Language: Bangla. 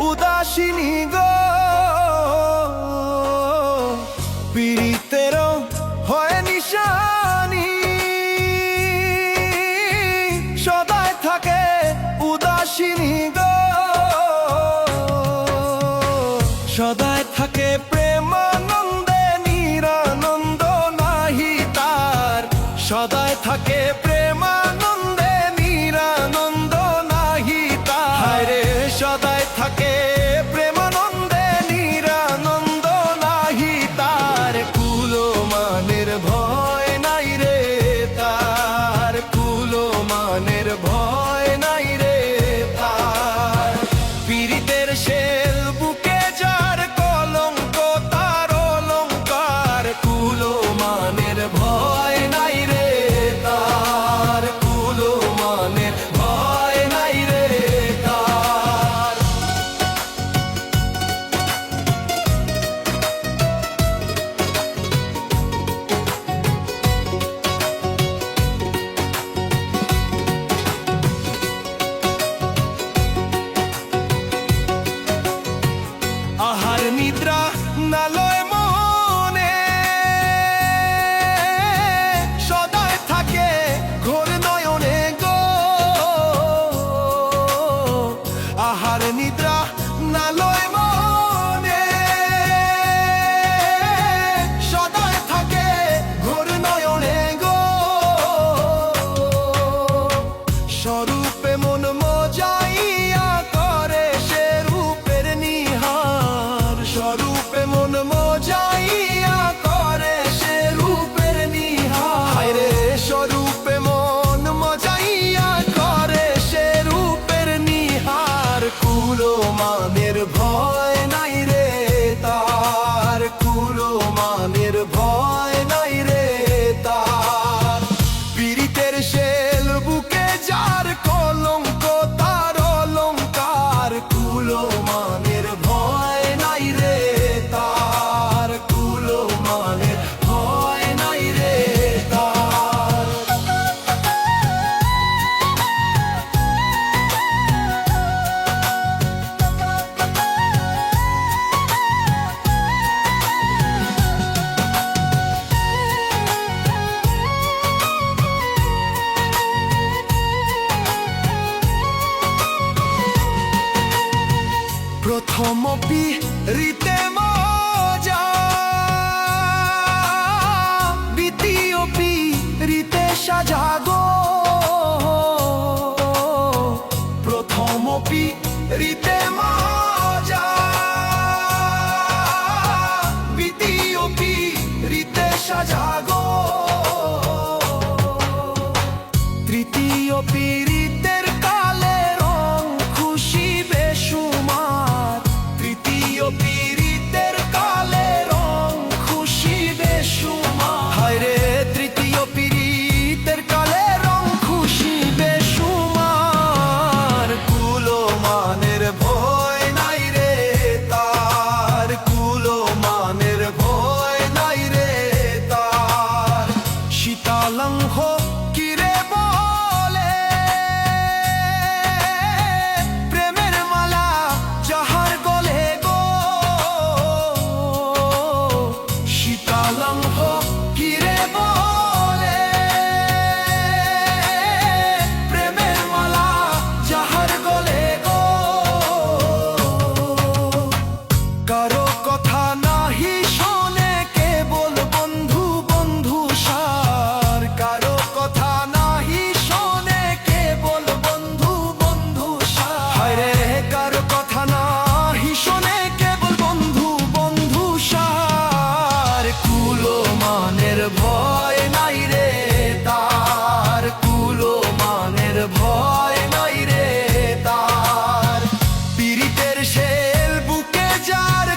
উদাসিনী গো, পীড়িতেরও হয় নিশানি, সদায় থাকে উদাসিনী গো, সদায় থাকে প্রেমানন্দে, নিরানন্দ নাহি তার, সদায় থাকে প্রেমানন্দে, নিরানন্দ নাহি তার। হায় রে সদায় থাকে প্রেমানন্দে, নিরানন্দ নাহি তার, কুলমানের ভয় নাই রে তার, কুলমানের ভয় নাই রে তার। পীড়িতের শেল বুকে যার কলঙ্ক তার অলঙ্কার, কুলমানের ভয় নাই রে তার, কুলমানের ভয় নাই রে তার। আহার নিদ্রা নালয় মনে, সদায় থাকে ঘোর নয়নে গো, আহার নিদ্রা নালয় মনে, সদায় থাকে ঘোর নয়নে গো, স্বরূপে মন মজাইয়া করে সে রূপের নিহার, স্বরূপে মন মজাইয়া করে সে রূপের নিহার। হায় রে স্বরূপে মন মজাইয়া করে সে রূপের নিহার, কুলমানের ভয় নাই রে তার, কুলমানের ভয় নাই রে তার। পীড়িতের শেল বুকে যার কলঙ্ক তার অলঙ্কার, কুলমানের ভয় নাই রে তার, কুলমানের ভয় নাই রে তার। প্রথম পীড়িতে মজা, দ্বিতীয় পীড়িতে সাজা গো, প্রথম পীড়িতে মজা, দ্বিতীয় পীড়িতে সাজা গো, তৃতীয় পীড়িতের কালে রং খুশি বেসুমার, তৃতীয় পীড়িতের কালে রং খুশি বেসুমার। হায় রে তৃতীয় পীড়িতের কালে রং খুশি বেসুমার, কুলমানের ভয় নাই রে তার, কুলমানের ভয় নাই রে তার। শীতলঙ্ঘ কিরে বলে, প্রেমের মালা যাহার গলে গো, শীতলঙ্ঘ কিরে বলে, প্রেমের মালা যাহার গলে গো, কারো কথা নাহি শোনে কেবল বন্ধু বন্ধু সার, কারো কথা নাহি শোনে কেবল বন্ধু বন্ধু সার। হায় রে কারো কথা নাহি শোনে কেবল বন্ধু বন্ধু সার, কুলমানের ভয় নাই রে তার, কুলমানের ভয় নাই রে তার। পীড়িতের শেল বুকে যার